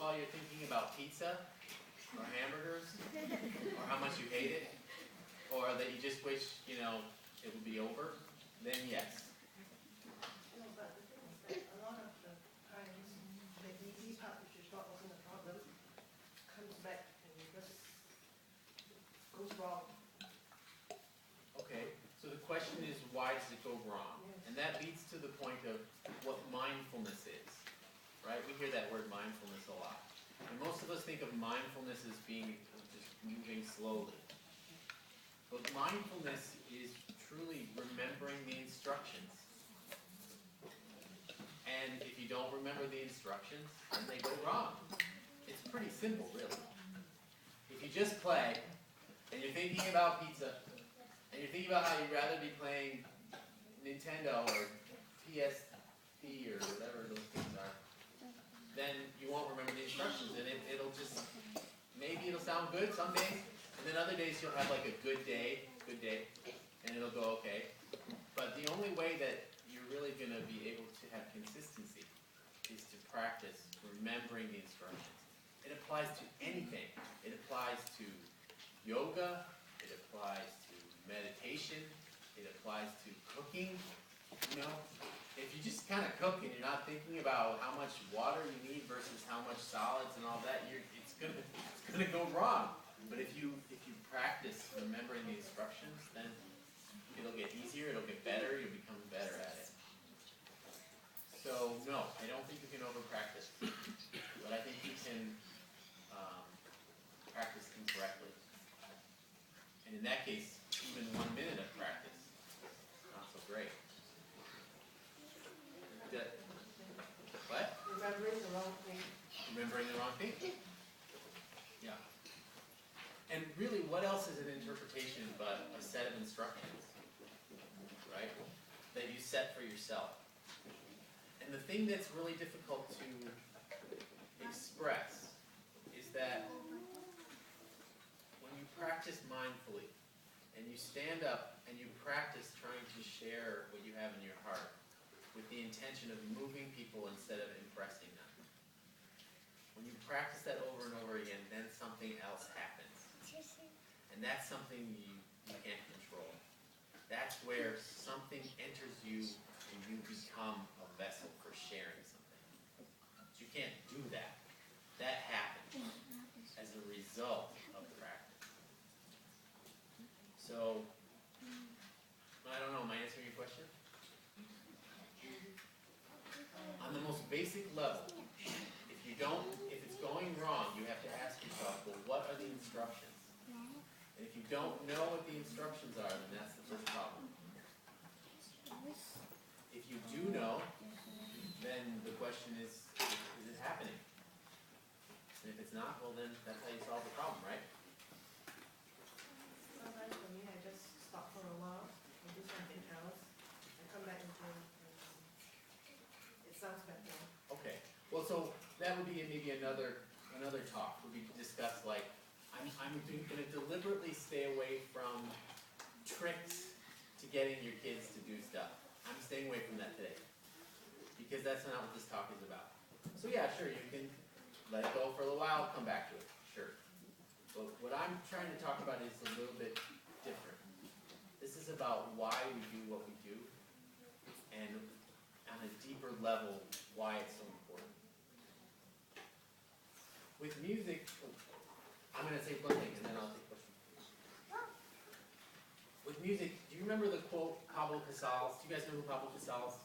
while you're thinking about pizza or hamburgers or how much you hate it or that you just wish, you know, it would be over, then yes. No, but the thing is that a lot of the times the easy part, which is not wasn't a problem, comes back and just goes wrong. Okay, so the question is, why does it go wrong? And that leads to the point of what mindfulness is, right? We hear that word mindfulness a lot. And most of us think of mindfulness as being just moving slowly. But mindfulness is truly remembering the instructions. And if you don't remember the instructions, then they go wrong. It's pretty simple, really. If you just play, and you're thinking about pizza, and you're thinking about how you'd rather be playing Nintendo or PSP or whatever those things are, then you won't remember the instructions, and it'll just, maybe it'll sound good some days, and then other days you'll have like a good day, and it'll go okay. But the only way that you're really going to be able to have consistency is to practice remembering the instructions. It applies to anything. It applies to yoga, it applies to meditation, it applies to cooking. You know, if you just kind of cook and you're not thinking about how much water you need versus how much solids and all that, it's gonna go wrong. But if you practice remembering the instructions, then it'll get easier, it'll get better, you'll become better at it. So no, I don't think you can over-practice, but I think you can practice incorrectly. And in that case, even 1 minute of practice, not so great. What? Remembering the wrong thing. Remembering the wrong thing. Yeah. And really, what else is an interpretation but a set of instructions, right? That you set for yourself. And the thing that's really difficult to express is that when you practice mindfully and you stand up and you practice trying to share what you have in your heart with the intention of moving people instead of impressing them. When you practice that over and over again, then something else happens. And that's something you can't control. That's where something enters you and you become a vessel for sharing something. But you can't do that. That happens as a result of practice. So, I don't know, am I answering your question? On the most basic level, if it's going wrong, you have to ask yourself, well, what are the instructions? And if you don't know what the instructions are, then that's the first problem. If you do know, then the question is it happening? And if it's not, well then that's how you solve the problem, right? Sometimes for me, I just stop for a while and do something else and come back and do it sounds better. Okay. Well, so that would be maybe another talk. Would be to discuss like I'm going to deliberately stay away from tricks to getting your kids to do stuff. I'm staying away from that today because that's not what this talk is about. So yeah, sure, you can let it go for a little while, come back to it, sure. But what I'm trying to talk about is a little bit different. This is about why we do what we do and on a deeper level, why it's so important. With music, I'm going to say one thing and then I'll take questions. With music, do you remember the quote, Pablo Casals? Do you guys know who Pablo Casals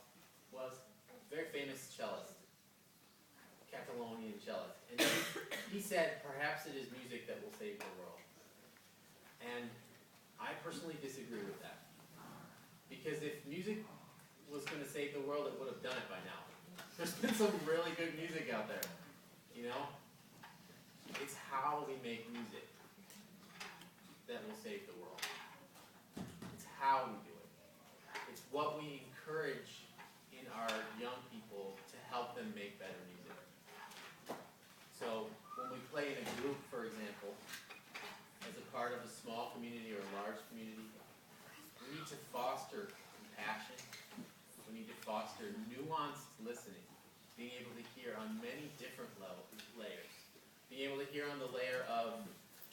was? Very famous cellist, Catalonian cellist. And he said, perhaps it is music that will save the world. And I personally disagree with that. Because if music was going to save the world, it would have done it by now. There's been some really good music out there, you know? It's how we make music that will save the world. It's how we do it. It's what we encourage in our young people to help them make better music. So when we play in a group, for example, as a part of a small community or a large community, we need to foster compassion. We need to foster nuanced listening, being able to hear on many different layers. down the layer of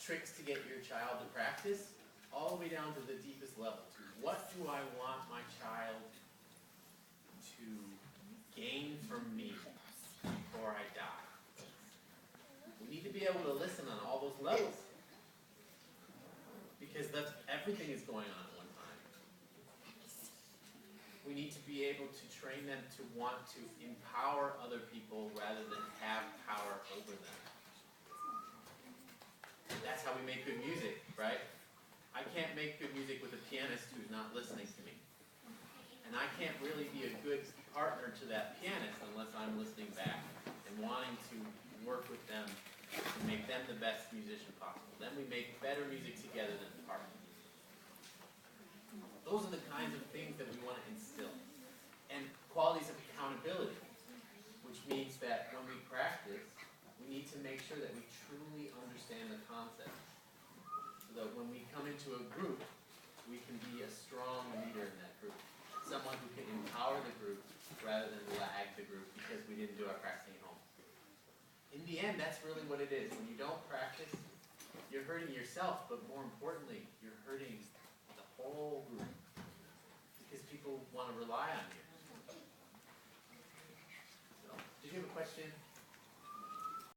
tricks to get your child to practice, all the way down to the deepest level. To what do I want my child to gain from me before I die? We need to be able to listen on all those levels. Because everything is going on at one time. We need to be able to train them to want to empower other people rather than have power over them. That's how we make good music, right? I can't make good music with a pianist who's not listening to me. And I can't really be a good partner to that pianist unless I'm listening back and wanting to work with them to make them the best musician possible. Then we make better music together than apart. Those are the kinds of things that we want to instill. And qualities of accountability, which means that when we practice, we need to make sure that we truly understand the concept. So that when we come into a group, we can be a strong leader in that group. Someone who can empower the group rather than lag the group because we didn't do our practicing at home. In the end, that's really what it is. When you don't practice, you're hurting yourself, but more importantly, you're hurting the whole group because people want to rely on you. So, did you have a question?